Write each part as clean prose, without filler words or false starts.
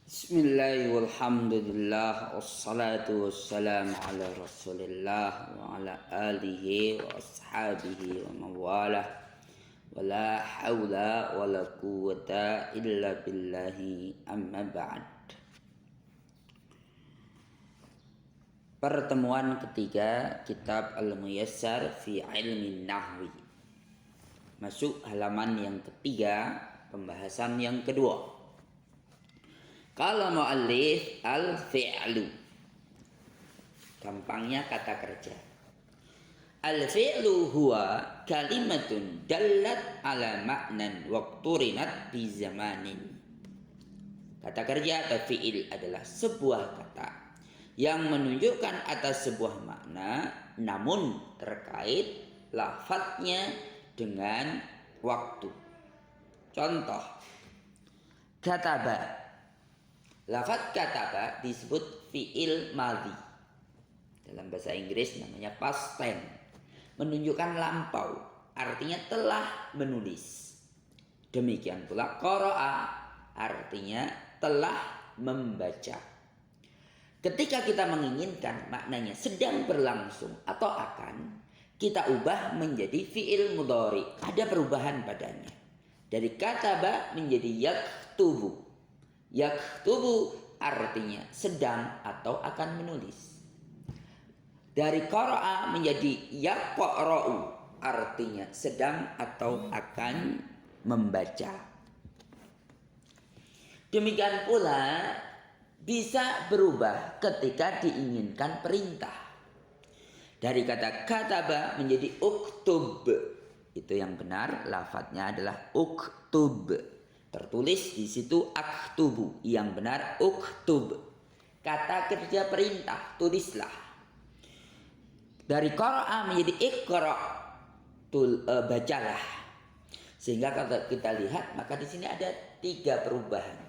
Bismillah walhamdulillah wassalatu wassalamu ala rasulillah wa ala alihi wa ashabihi wa mawalah wa la hawla wa la quwwata illa billahi amma ba'd. Pertemuan ketiga kitab Al-Muyassar fi ilmi nahwi. Masuk halaman yang ketiga, pembahasan yang kedua. Kalau mu'allif al-fi'lu, gampangnya kata kerja. Al-fi'lu huwa kalimatun dallat ala ma'nan waqturinat bi zamanin. Kata kerja atau fi'il adalah sebuah kata yang menunjukkan atas sebuah makna, namun terkait lafadznya dengan waktu. Contoh, kataba. Lafadz kataba disebut fi'il madhi. Dalam bahasa Inggris namanya past tense, menunjukkan lampau, artinya telah menulis. Demikian pula qara'a, artinya telah membaca. Ketika kita menginginkan maknanya sedang berlangsung atau akan, kita ubah menjadi fi'il mudhari. Ada perubahan padanya. Dari kataba menjadi yaktubu. Yaktubu artinya sedang atau akan menulis. Dari qara'a menjadi yaqra'u, artinya sedang atau akan membaca. Demikian pula bisa berubah ketika diinginkan perintah. Dari kata kataba menjadi uktub. Itu yang benar, lafadznya adalah uktub. Tertulis di situ aktubu, yang benar uktub. Kata kerja perintah, tulislah. Dari qara'a menjadi iqra, bacalah. Sehingga kalau kita lihat, maka di sini ada 3 perubahan.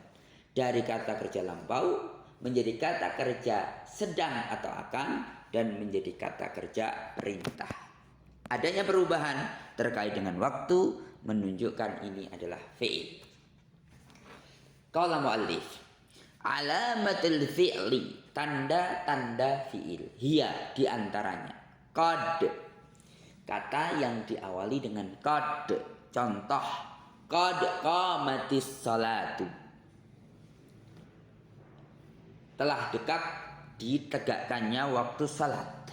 Dari kata kerja lampau menjadi kata kerja sedang atau akan, dan menjadi kata kerja perintah. Adanya perubahan terkait dengan waktu menunjukkan ini adalah fi'il. Qala mu'allif, alamatul fi'li, tanda-tanda fi'il, hiya diantaranya qad, kata yang diawali dengan qad. Contoh, qad qamatis salatu, telah dekat ditegakkannya waktu salat.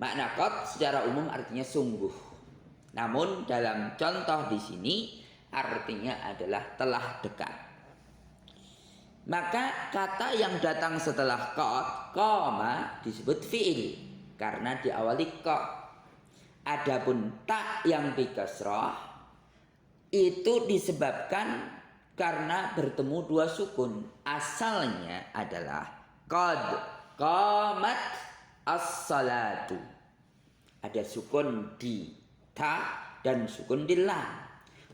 Makna qad secara umum artinya sungguh. Namun dalam contoh di sini artinya adalah telah dekat. Maka kata yang datang setelah qad, qama, disebut fi'il karena diawali qad. Adapun ta yang bikasrah itu disebabkan karena bertemu 2 sukun. Asalnya adalah qad qamat as-salatu. Ada sukun di ta dan sukun di lam.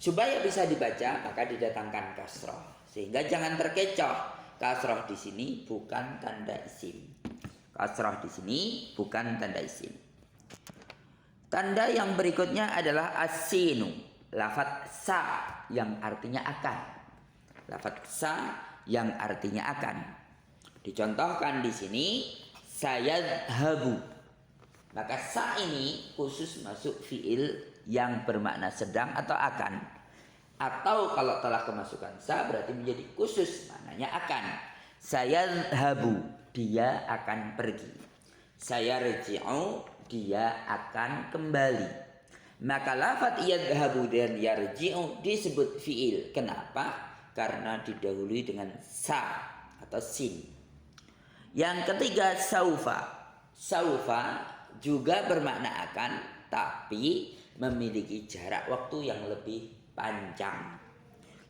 Supaya bisa dibaca maka didatangkan kasroh, sehingga jangan terkecoh. Kasroh di sini bukan tanda isim. Kasroh di sini bukan tanda isim. Tanda yang berikutnya adalah asinu, lafadz sa yang artinya akan. Lafadz sa yang artinya akan. Dicontohkan di sini sayadhabu. Maka sa ini khusus masuk fi'il yang bermakna sedang atau akan. Atau kalau telah kemasukan sa berarti menjadi khusus, maknanya akan. Sayadhabu, dia akan pergi. Sayarji'u, dia akan kembali. Maka lafadz yadhabu dan yarji'u disebut fi'il. Kenapa? Karena didahului dengan sa atau sin. Yang ketiga saufa. Saufa juga bermakna akan, tapi memiliki jarak waktu yang lebih panjang,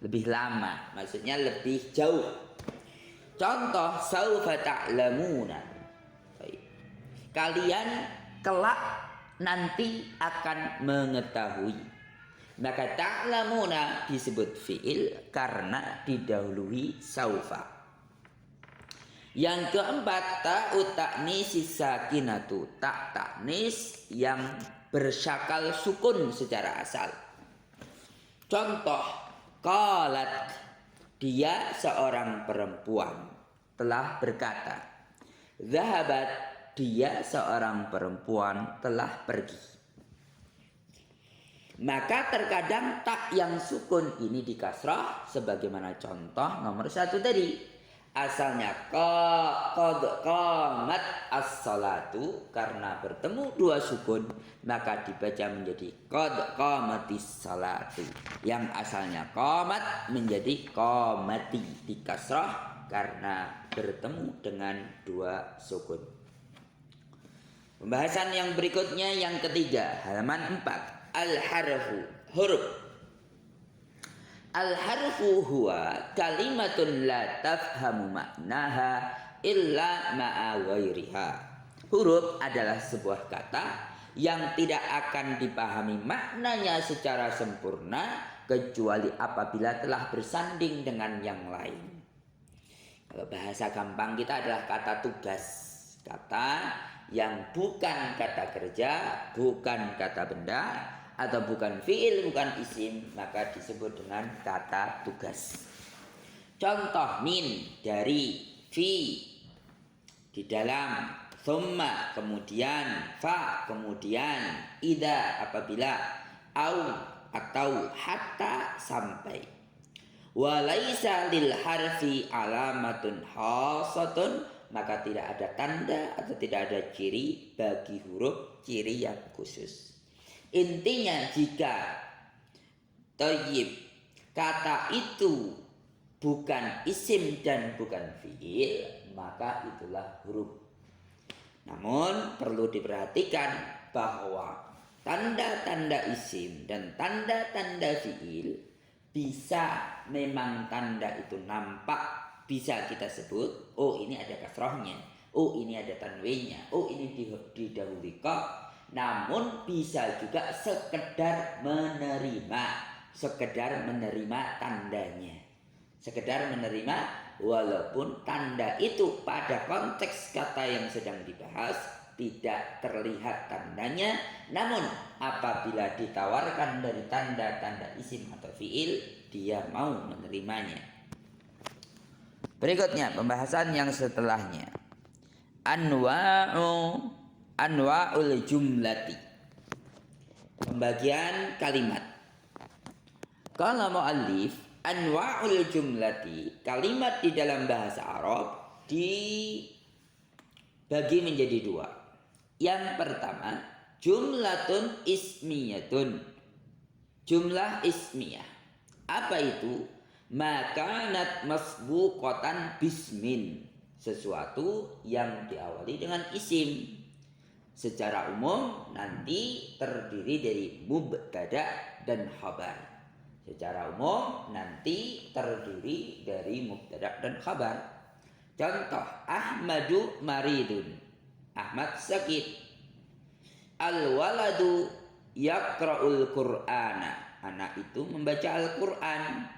lebih lama, maksudnya lebih jauh. Contoh, saufa ta'lamuna, kalian kelak nanti akan mengetahui. Maka ta'lamuna disebut fi'il karena didahului saufa. Yang keempat, ta'u ta'nisi sakinatu, tak ta'nis yang bersyakal sukun secara asal. Contoh, qalat, dia seorang perempuan telah berkata. Zahabat, dia seorang perempuan telah pergi. Maka terkadang tak yang sukun ini dikasrah sebagaimana contoh nomor 1 tadi. Asalnya qad qamat as-salatu, karena bertemu 2 sukun maka dibaca menjadi qad qamatis salatu. Yang asalnya qamat menjadi qamati dikasrah karena bertemu dengan 2 sukun. Pembahasan yang berikutnya yang ketiga, halaman 4. Al-harfu, huruf. Al-harfu huwa kalimatun la tafhamu maknaha illa ma'a ghairiha. Huruf adalah sebuah kata yang tidak akan dipahami maknanya secara sempurna kecuali apabila telah bersanding dengan yang lain. Kalau bahasa gampang kita adalah kata tugas. Kata yang bukan kata kerja, bukan kata benda, atau bukan fiil, bukan isim, maka disebut dengan kata tugas. Contoh min dari fi di dalam, thumma kemudian, fa kemudian, ida apabila, au atau hatta sampai. Walaisa lil harfi alamatun khasatun, maka tidak ada tanda atau tidak ada ciri bagi huruf ciri yang khusus. Intinya jika thayyib kata itu bukan isim dan bukan fiil, maka itulah huruf. Namun perlu diperhatikan bahwa tanda-tanda isim dan tanda-tanda fiil bisa memang tanda itu nampak, bisa kita sebut, oh ini ada kasrohnya, oh ini ada tanwinnya, oh ini didahului kok. Namun bisa juga sekedar menerima tandanya. Sekedar menerima walaupun tanda itu pada konteks kata yang sedang dibahas tidak terlihat tandanya, namun apabila ditawarkan dari tanda-tanda isim atau fiil, dia mau menerimanya. Berikutnya pembahasan yang setelahnya. Anwa'ul jumlati. Pembagian kalimat. Kalau mu'allif, anwa'ul jumlati, kalimat di dalam bahasa Arab dibagi menjadi 2. Yang pertama, jumlatun ismiyatun. Jumlah ismiyah. Apa itu? Makanat masbuqatan bismin. Sesuatu yang diawali dengan isim. Secara umum nanti terdiri dari mubtada dan khabar. Secara umum nanti terdiri dari mubtada dan khabar. Contoh, Ahmadu maridun. Ahmad sakit. Al-waladu yaqra'ul qur'ana. Anak itu membaca Al-Qur'an.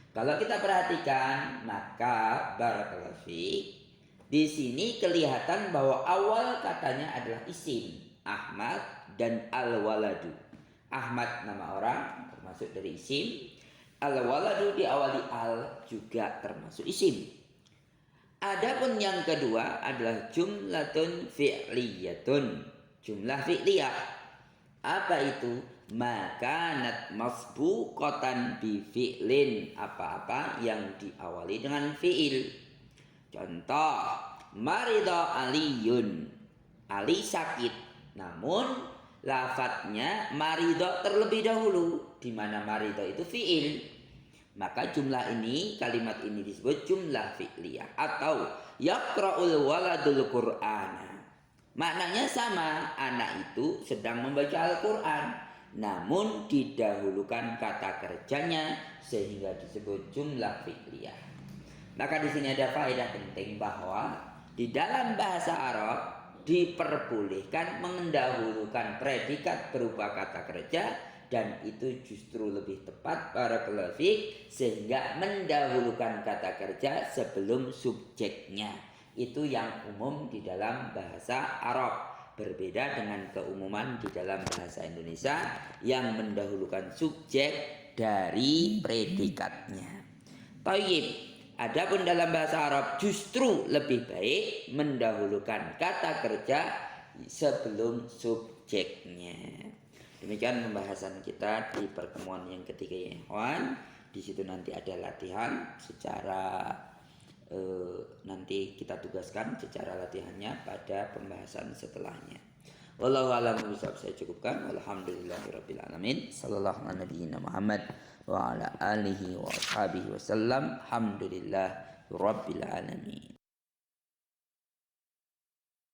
Kalau kita perhatikan, maka barakallahu fiik, di sini kelihatan bahwa awal katanya adalah isim, Ahmad dan al-waladu. Ahmad nama orang termasuk dari isim. Al-waladu diawali al juga termasuk isim. Adapun yang kedua adalah jumlatun fi'liyatun. Jumlah fi'liyah. Apa itu? Makanat masbuqatan bi fi'lin. Apa-apa yang diawali dengan fi'il. Contoh, marida aliyun. Ali sakit. Namun lafadznya marida terlebih dahulu, di mana marida itu fi'il. Maka jumlah ini, kalimat ini disebut jumlah fi'liyah atau yaqra'ul waladul qur'ana. Maknanya sama, anak itu sedang membaca Al-Qur'an, namun didahulukan kata kerjanya sehingga disebut jumlah fi'liyah. Maka di sini ada faedah penting bahwa di dalam bahasa Arab diperbolehkan mendahulukan predikat berupa kata kerja, dan itu justru lebih tepat barakallahu fiik, sehingga mendahulukan kata kerja sebelum subjeknya. Itu yang umum di dalam bahasa Arab, berbeda dengan keumuman di dalam bahasa Indonesia yang mendahulukan subjek dari predikatnya. Thayyib. Adapun dalam bahasa Arab justru lebih baik mendahulukan kata kerja sebelum subjeknya. Demikian pembahasan kita di pertemuan yang ketiga ya ikhwan. Di situ nanti ada latihan secara nanti kita tugaskan secara latihannya pada pembahasan setelahnya. Wallahu a'lam bishawab. Saya cukupkan. Walhamdulillahirabbil alamin. Sallallahu ala nabiyyina Muhammad wa ala alihi wa ashabihi wasallam. Alhamdulillahirabbil alamin.